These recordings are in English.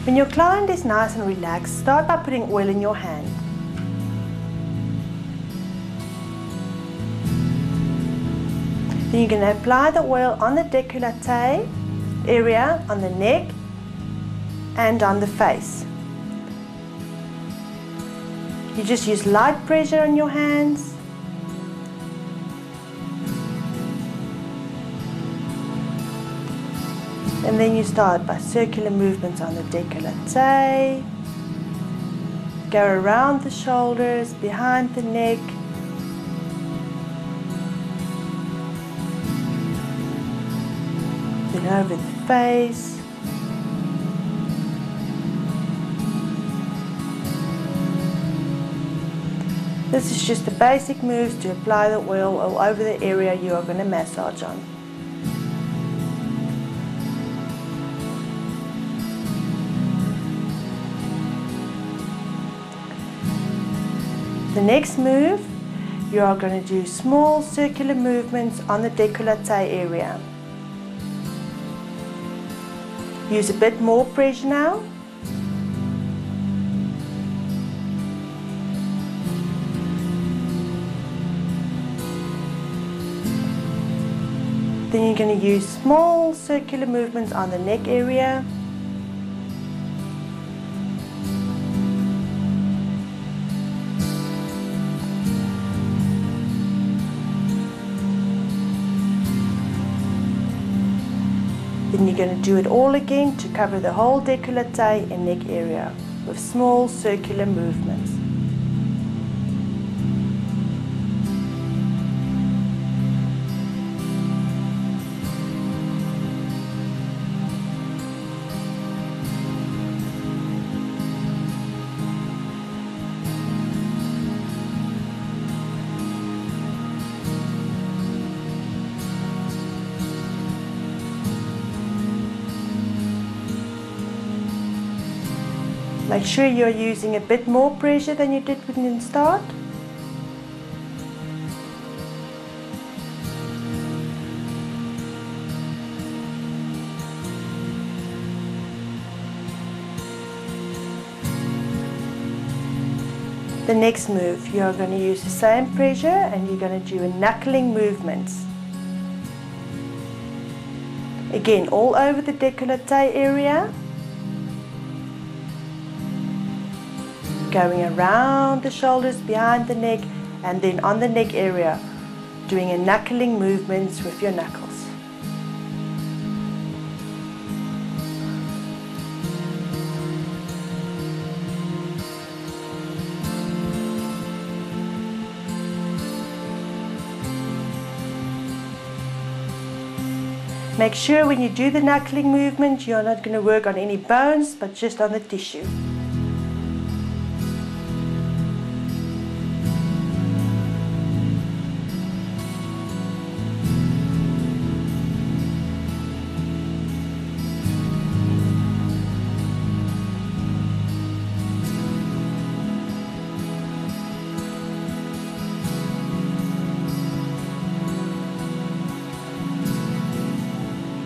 When your client is nice and relaxed, start by putting oil in your hand. Then you're going to apply the oil on the décolleté area, on the neck and on the face. You just use light pressure on your hands. And then you start by circular movements on the décolleté. Go around the shoulders, behind the neck. Then over the face. This is just the basic moves to apply the oil all over the area you are going to massage on. The next move, you are going to do small circular movements on the décolleté area. Use a bit more pressure now. Then you're going to use small circular movements on the neck area. Then you're going to do it all again to cover the whole décolleté and neck area with small circular movements. Make sure you're using a bit more pressure than you did when you start. The next move, you're going to use the same pressure and you're going to do a knuckling movements. Again, all over the décolleté area. Going around the shoulders, behind the neck, and then on the neck area, doing a knuckling movements with your knuckles. Make sure when you do the knuckling movement, you're not going to work on any bones, but just on the tissue.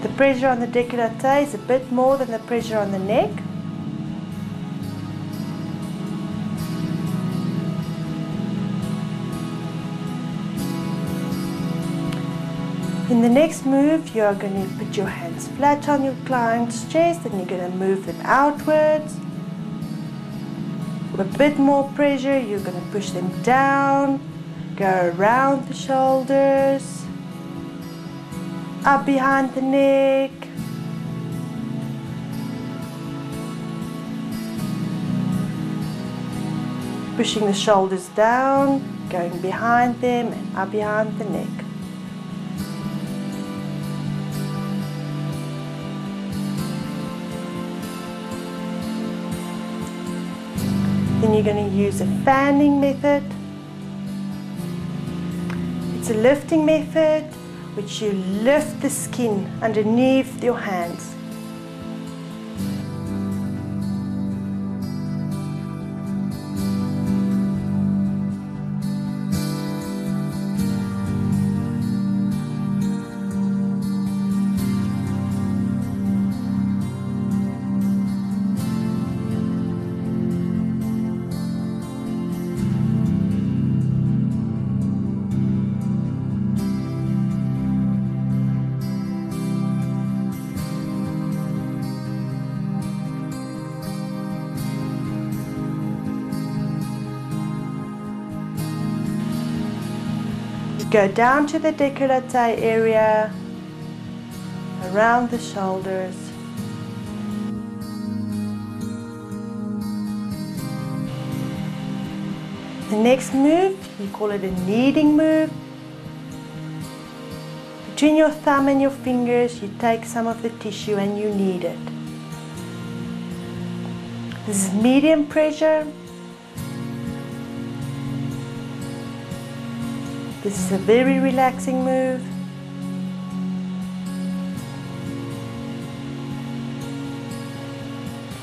The pressure on the décolleté is a bit more than the pressure on the neck. In the next move, you are going to put your hands flat on your client's chest and you're going to move them outwards. With a bit more pressure, you're going to push them down, go around the shoulders, up behind the neck. Pushing the shoulders down, going behind them and up behind the neck. Then you're going to use a fanning method. It's a lifting method which you lift the skin underneath your hands. Just go down to the décolleté area, around the shoulders. The next move, you call it a kneading move. Between your thumb and your fingers, you take some of the tissue and you knead it. This is medium pressure. This is a very relaxing move.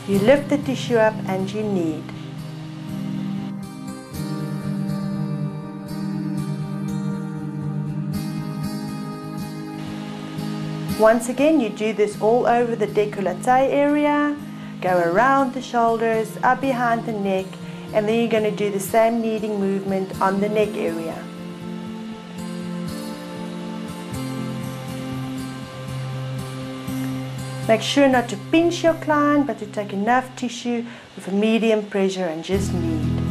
You lift the tissue up and you knead. Once again, you do this all over the décolleté area. Go around the shoulders, up behind the neck, and then you're going to do the same kneading movement on the neck area. Make sure not to pinch your client, but to take enough tissue with a medium pressure and just knead.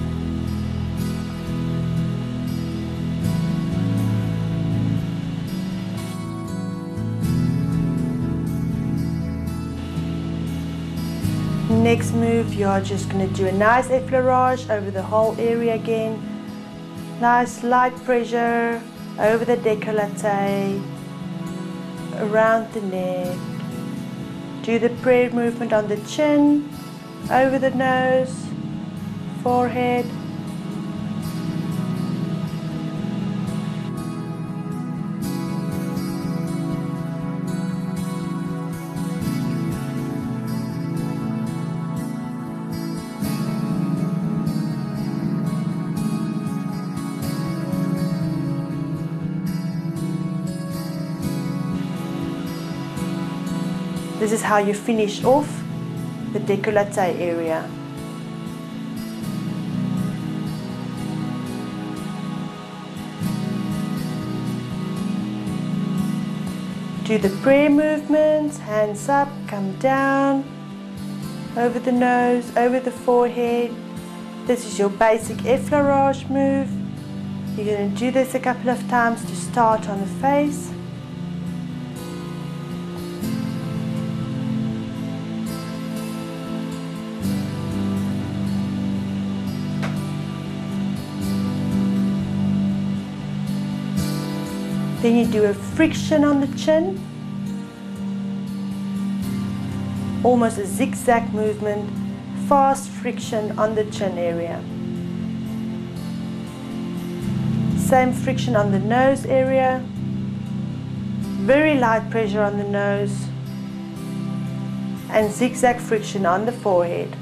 Next move, you are just going to do a nice effleurage over the whole area again. Nice light pressure over the décolleté, around the neck. Do the prayer movement on the chin, over the nose, forehead. This is how you finish off the décolleté area. Do the prayer movements, hands up, come down, over the nose, over the forehead. This is your basic effleurage move. You're going to do this a couple of times to start on the face. Then you do a friction on the chin, almost a zigzag movement, fast friction on the chin area. Same friction on the nose area, very light pressure on the nose, and zigzag friction on the forehead.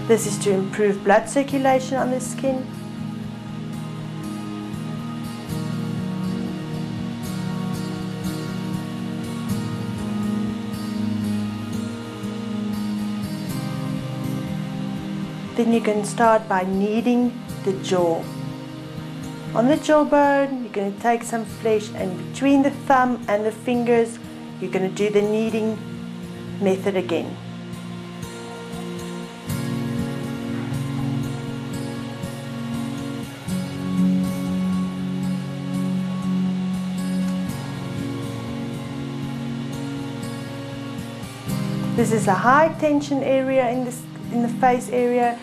This is to improve blood circulation on the skin. Then you can start by kneading the jaw. On the jawbone, you're going to take some flesh, and between the thumb and the fingers, you're going to do the kneading method again. This is a high tension area in the face area,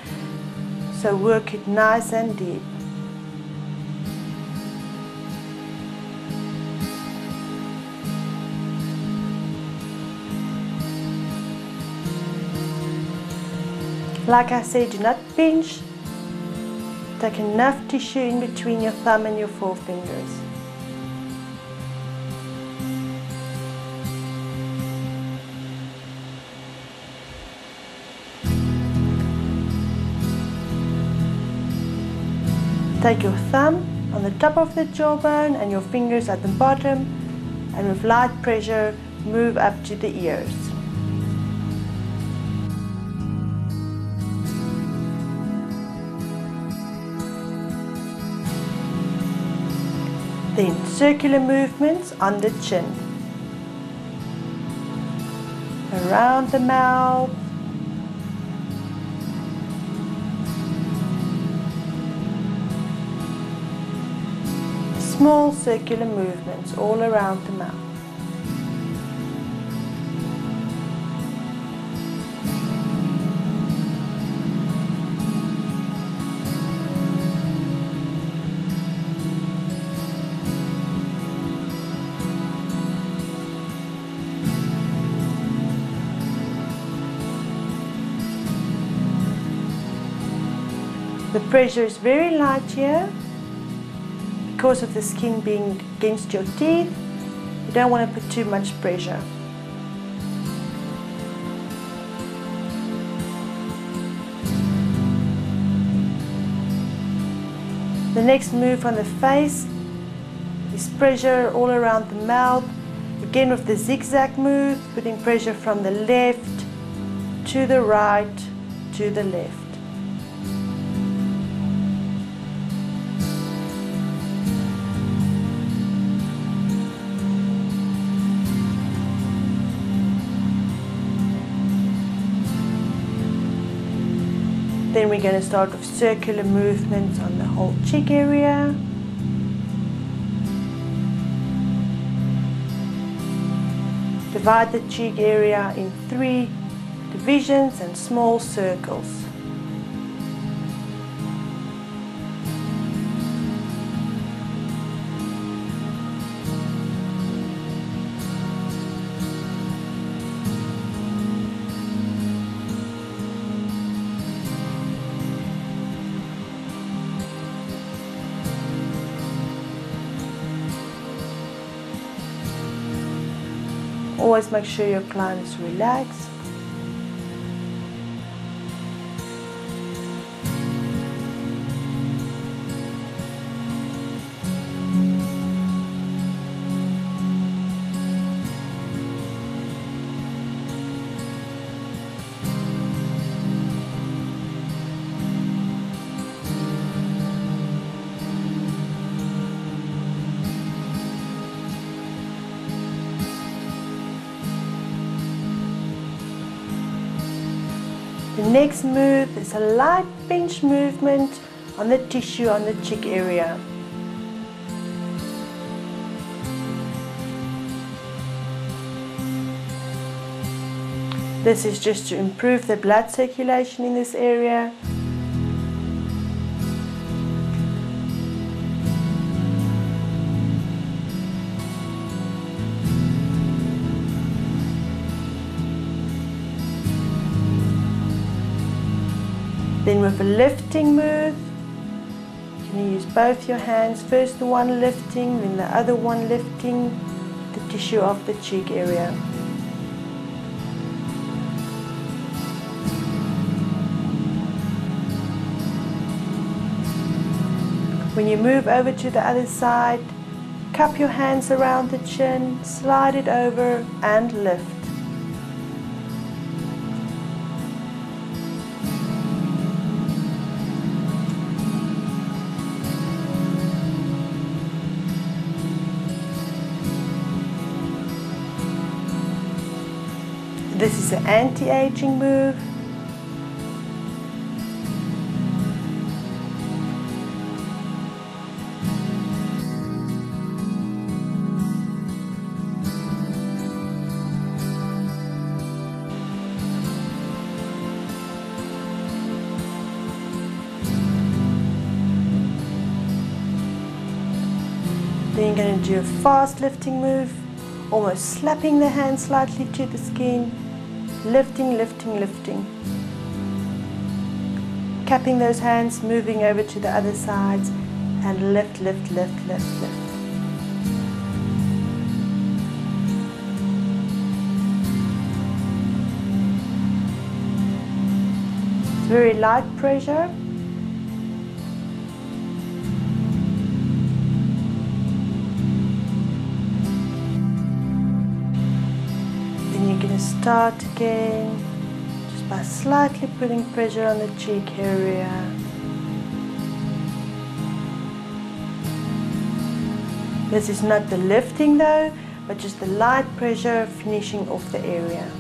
so work it nice and deep. Like I said, do not pinch. Take enough tissue in between your thumb and your forefingers. Take your thumb on the top of the jawbone and your fingers at the bottom, and with light pressure move up to the ears. Then circular movements on the chin, around the mouth, Small circular movements all around the mouth. The pressure is very light here because of the skin being against your teeth. You don't want to put too much pressure. The next move on the face is pressure all around the mouth. Again with the zigzag move, putting pressure from the left to the right to the left. Then we're going to start with circular movements on the whole cheek area. Divide the cheek area in 3 divisions and small circles. Always make sure your client is relaxed. The next move is a light pinch movement on the tissue on the cheek area. This is just to improve the blood circulation in this area. Then with a lifting move, you can use both your hands, first the one lifting, then the other one lifting the tissue of the cheek area. When you move over to the other side, cup your hands around the chin, slide it over and lift. This is an anti-aging move. Then you're going to do a fast lifting move, almost slapping the hand slightly to the skin. Lifting, lifting, lifting. Capping those hands, moving over to the other sides and lift, lift, lift, lift, lift. It's very light pressure. You're going to start again just by slightly putting pressure on the cheek area. This is not the lifting though, but just the light pressure finishing off the area.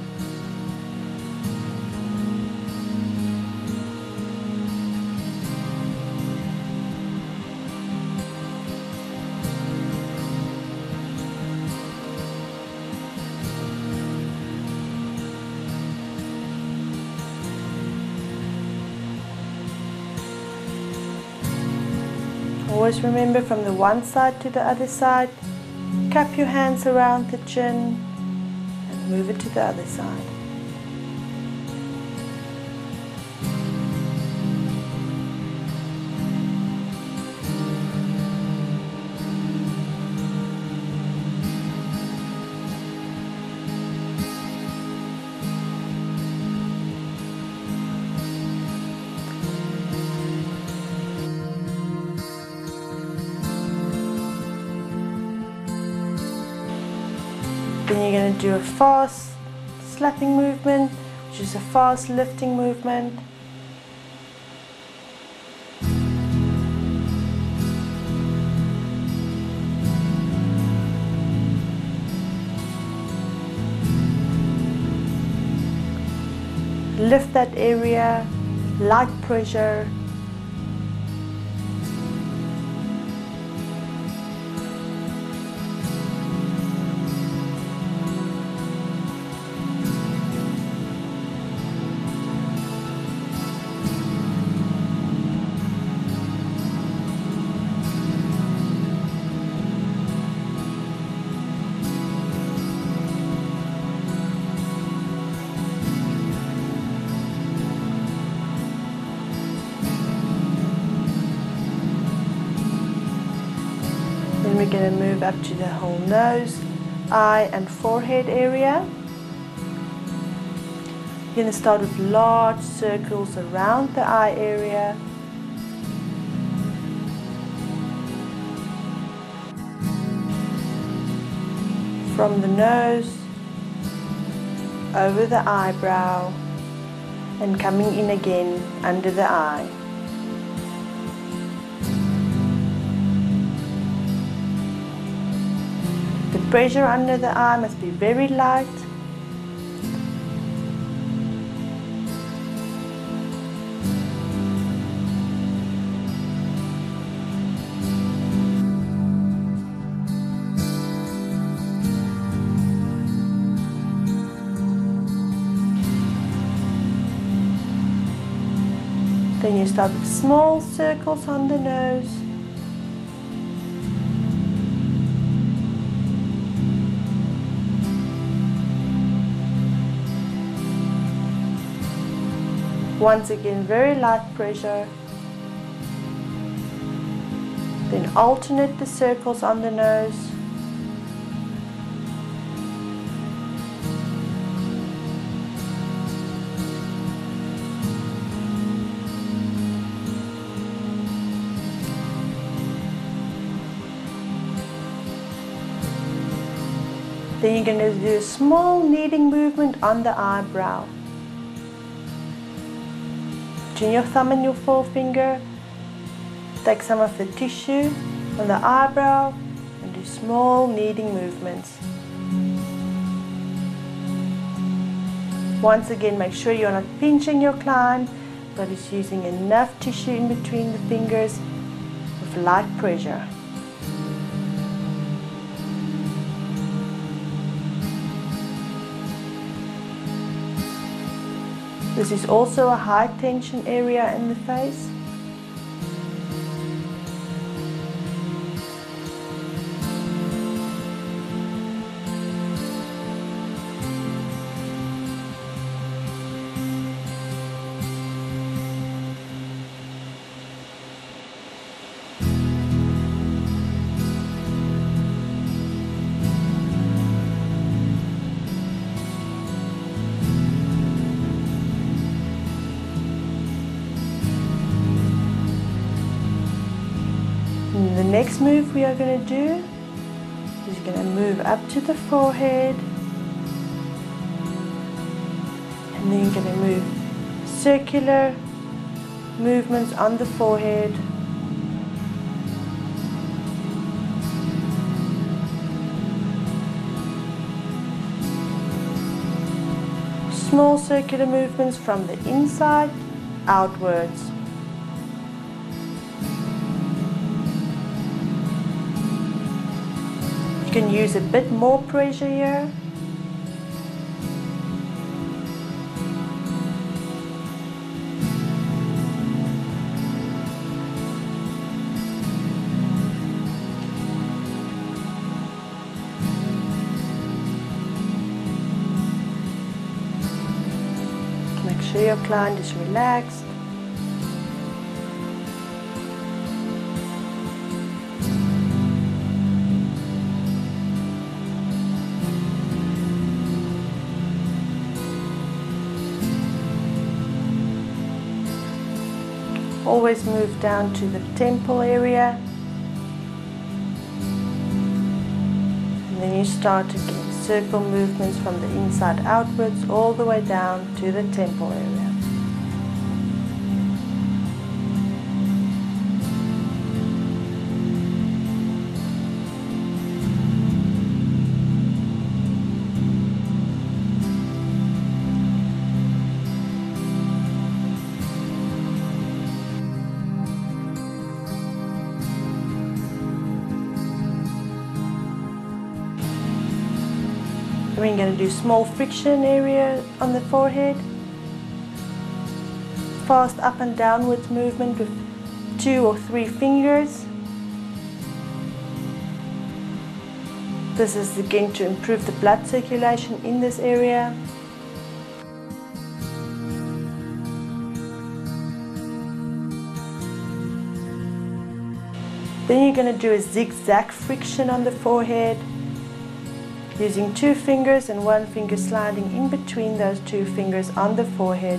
Always remember, from the one side to the other side, cup your hands around the chin and move it to the other side. Then you're going to do a fast slapping movement, which is a fast lifting movement. Lift that area, light pressure. Then we're going to move up to the whole nose, eye and forehead area. You're going to start with large circles around the eye area. From the nose, over the eyebrow, and coming in again under the eye. The pressure under the eye must be very light. Then you start with small circles on the nose. Once again, very light pressure. Then alternate the circles on the nose. Then you're going to do a small kneading movement on the eyebrow. Between your thumb and your forefinger, take some of the tissue on the eyebrow and do small kneading movements. Once again, make sure you're not pinching your client, but it's using enough tissue in between the fingers with light pressure. This is also a high tension area in the face. And the next move we are going to do is going to move up to the forehead, and then you're going to move circular movements on the forehead. Small circular movements from the inside outwards. You can use a bit more pressure here. sure your client is relaxed. Always move down to the temple area. And then you start again. Circle movements from the inside outwards all the way down to the temple area. We're going to do small friction area on the forehead. Fast up and downwards movement with 2 or 3 fingers. This is again to improve the blood circulation in this area. Then you're going to do a zigzag friction on the forehead, using 2 fingers and 1 finger sliding in between those 2 fingers on the forehead.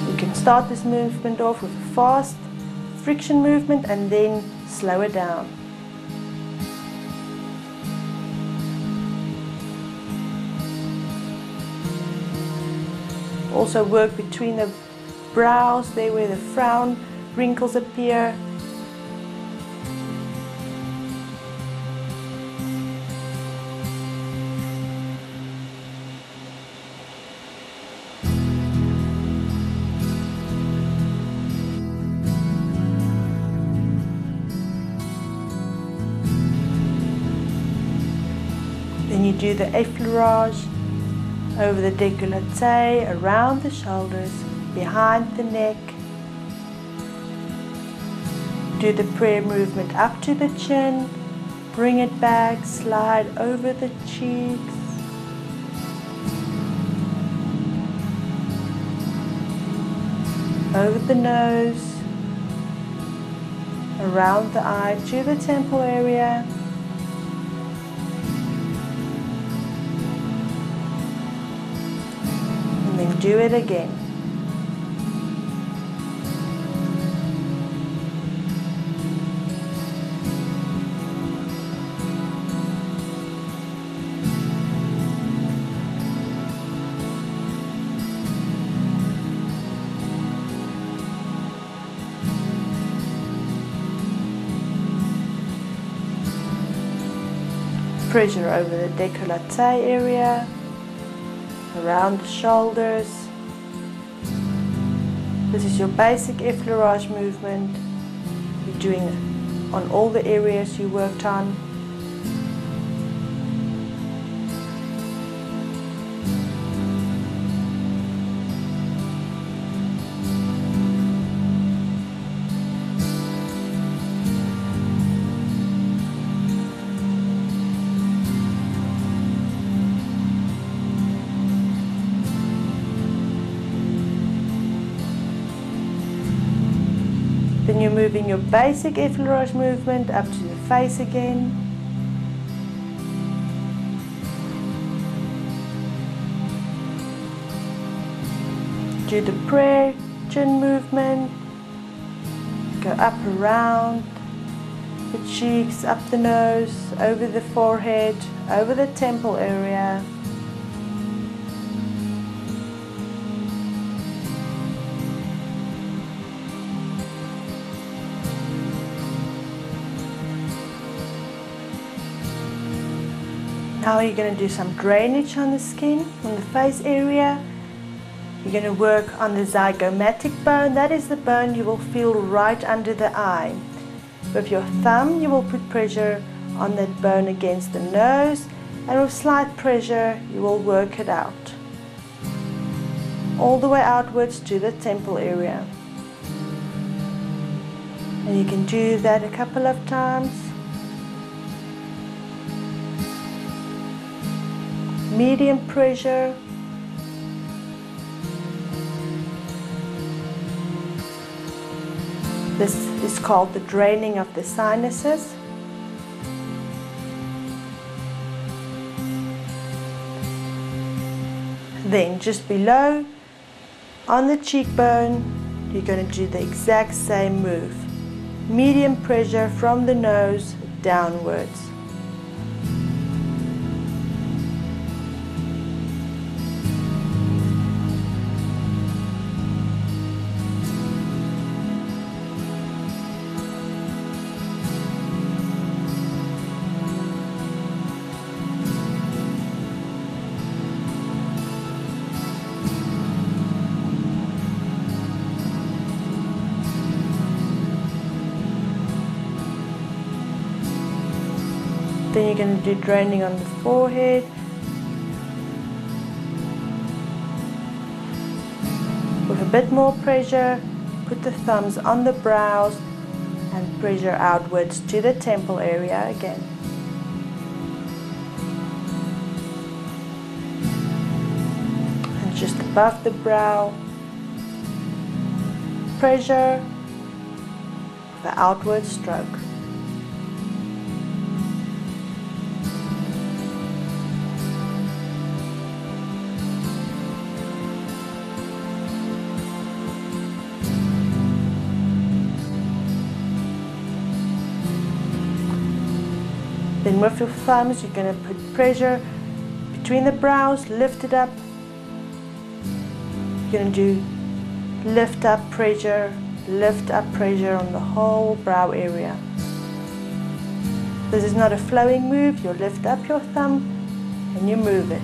You can start this movement off with a fast friction movement and then slow it down. Also work between the brows, there where the frown wrinkles appear. Then you do the effleurage over the dekoltu, around the shoulders, behind the neck. Do the prayer movement up to the chin, bring it back, slide over the cheeks. Over the nose, around the eye to the temple area. And then do it again. Pressure over the dekoltu area, around the shoulders. This is your basic effleurage movement. You're doing it on all the areas you worked on. Then you're moving your basic effleurage movement up to the face again. Do the prayer chin movement. Go up around the cheeks, up the nose, over the forehead, over the temple area. Now you're going to do some drainage on the skin, on the face area. You're going to work on the zygomatic bone. That is the bone you will feel right under the eye. With your thumb, you will put pressure on that bone against the nose, and with slight pressure, you will work it out. All the way outwards to the temple area. And you can do that a couple of times. medium pressure. This is called the draining of the sinuses. Then just below, on the cheekbone, you're going to do the exact same move. Medium pressure from the nose downwards. Then you're going to do draining on the forehead. With a bit more pressure, put the thumbs on the brows and pressure outwards to the temple area again. And just above the brow, pressure with the outward stroke. Then with your thumbs, you're going to put pressure between the brows, lift it up. You're going to do lift up pressure on the whole brow area. This is not a flowing move. You lift up your thumb and you move it.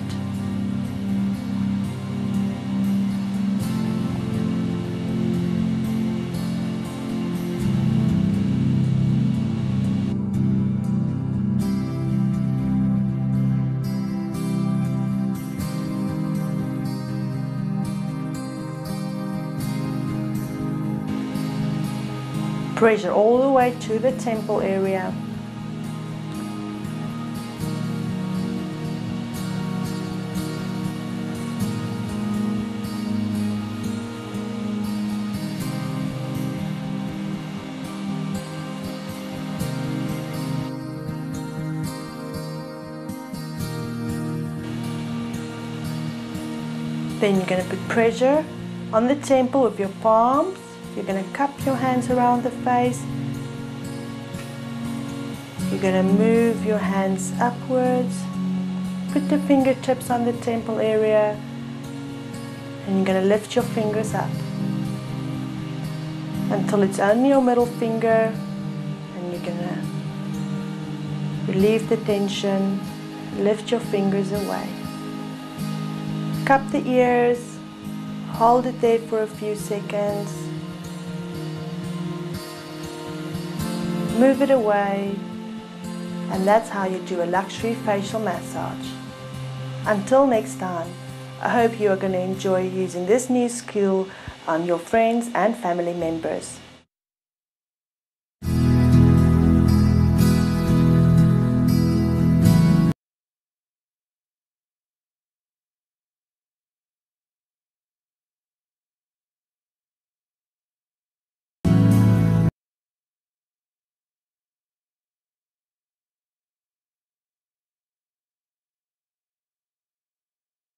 Pressure all the way to the temple area. Then you're going to put pressure on the temple with your palms. You're going to cup your hands around the face. You're going to move your hands upwards. Put the fingertips on the temple area. And you're going to lift your fingers up until it's only your middle finger. And you're going to relieve the tension. Lift your fingers away. Cup the ears. Hold it there for a few seconds. Move it away, and that's how you do a luxury facial massage. Until next time, I hope you are going to enjoy using this new skill on your friends and family members.